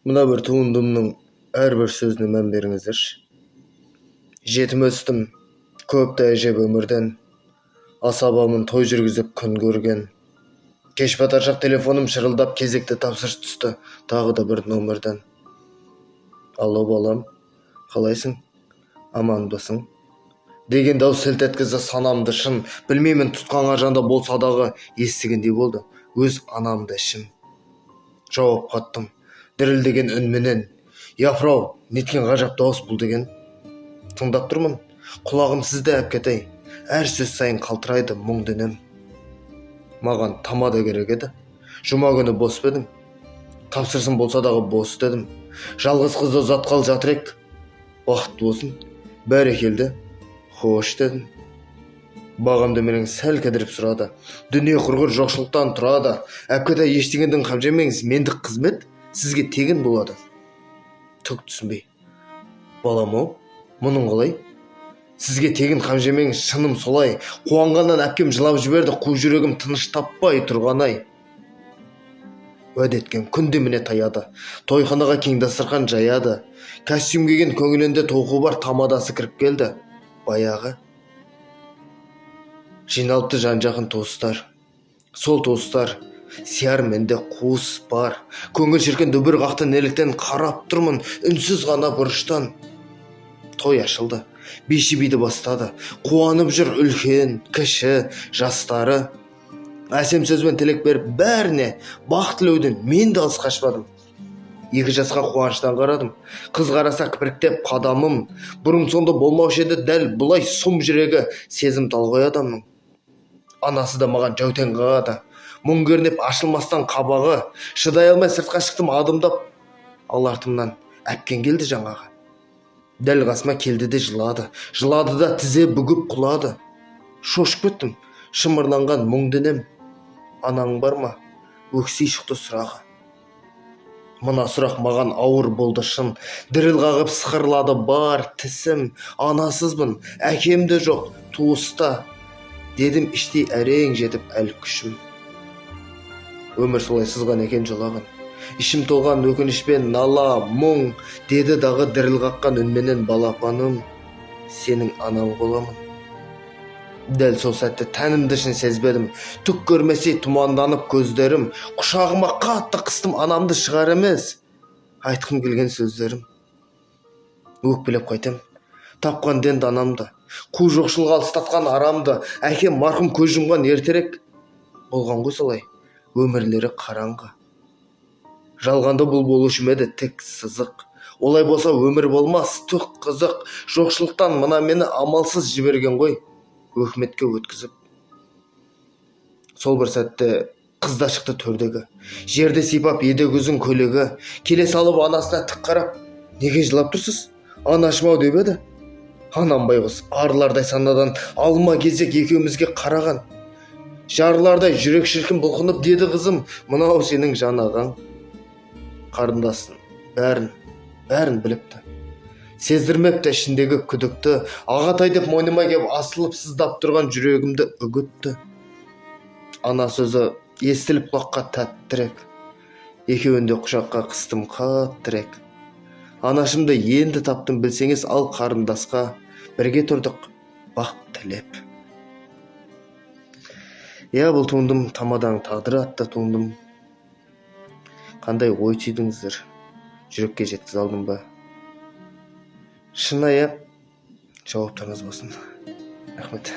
Мына бір туындымның әрбір сөзіне мән беріңіздерші. Жетім өстім, көпті әжеп өмірден, асабамын той жүргізіп күн көрген. Кеш батар шақ телефоным шырылдап, кезекті тапсырыс түсті тағы да бір нөмірден. Алло балам, қалайсың? Аманбысың? Деген дауыс селт еткізді санамды шын. Білмеймін, тұтқан жанда болса дағы естігендей болды өз анамды ішім. Жауап қаттым дірілдеген үнменен. Япырау, неткен ғажап дауыс бұл деген. Тыңдап тұрмын, құлағым сізді әпкетай, әр сөз сайын қалтырайды мұң денем. Маған тамада керек еді, жұма күні бос бедім. Тапсырсым болса дағы бос дедім. Жалғыз қызды ұзатқалы жатыр ек, бақытты болсын, бәрекелді, хош дедім. Бағамды менің сәл кідіріп сұрады. Дүние құрғыр жоқшылықтан тұрады. Әпкетай, ештеңеден қам жемеңіз, мендік қызмет сізге тегін болады. Түк түсінбей. Балам-ау, мұның қалай? Сізге тегін қам жемеңіз, шыным солай. Қуанғаннан әпкем жылап жіберді, қу жүрегім тыныш таппай тұрғанай. Уәде еткен күнде міне таяды. Тойханаға кең дастархан жаяды. Костюм киген көңілінде толқу бар тамадасы кіріп келді. Баяғы жиналыпты жан-жақын туыстар. Сол туыстар сияр менде қуыс бар. Көңіл шіркен дүбір қақты неліктен қарап тұрмын үнсіз ғана бұрыштан. Той ашылды, биші биді бастады. Қуанып жүр үлкен, кіші, жастары. Әсем сөзбен тілек беріп бәріне бақ тілеуден мен де алыс қашпадым. 2 жасқа қуаныштан қарадым. Қыз қараса кіпіріктеп қадамым. Бұрын сонда болмаушы еді дәл бұлай сұм жүрегі, сезім талғай адамның. Анасы да маған жәутең қағады. Мұң көрініп ашылмастан қабағы. Шыдай алмай сыртқа шықтым адымдап. Ал артымнан әпкен келді жаңағы. Дәл қасыма келді де жылады. Жылады да тізе бүгіп құлады. Шошып кеттім, шымырланған мұң денем. Анаң бар ма? Өксей шықты сұрағы. Мына сұрақ маған ауыр болды шын. Діріл қағып сықырлады бар тісім. Анасызбын, әкем де жоқ, туыста. Дедім іштей әрең жетіп әл күшім. Өмір солай сызған екен жылағын. Ішім толған өкінішпен нала, мұң. Деді дағы діріл қаққан үнменен балапаным. Сенің анаң боламын. Дәл сол сәтте тәнімді шын сезбедім. Түк көрмесе тұманданып көздерім. Құшағыма қатты қыстым, анамды шығар емес. Айтқым келген сөздерім. Өкпелеп қайтем. Тапқан денді анамды. Қу жоқшылға алыстатқан арамды. Әкем марқұм көз жұмған ертерек. Болған ғой солай, өмірлері қараңғы. Жалғанды бұл болушы еді тек сызық. Олай болса өмір болмас, түк қызық. Жоқшылықтан мына мені амалсыз жіберген ғой, өкіметке өткізіп. Сол бір сәтте қызда шықты төрдегі. Жерде сипап еді күзін көлегі. Келе салып анасына тік қарап, неге жылап тұрсыз? Анашым-ау деп еді. Анам байғұс арылардай санадан алма кезек екеумізге қараған. Жарлардай жүрек шіркін бұлқынып деді қызым, мынау сенің жанағаң. Қарындасын бәрін біліпті. Сездірмепті ішіндегі күдікті. Ағатай деп мойныма кеп асылып сыздап тұрған жүрегімді үгітті. Ана сөзі естіліп құлаққа тәттірек. Екеуінде құшаққа қыстым қаттірек. Анашымды енді таптым білсеңіз, ал қарындасқа бірге тұрдық бақ тілеп. Бұл туындым тамадаң тағдыры атты туындым. Қандай ой түйдіңіздер? Жүрекке жеткізе алдым ба? Шынайы жауаптарыңыз болсын. Рахмет.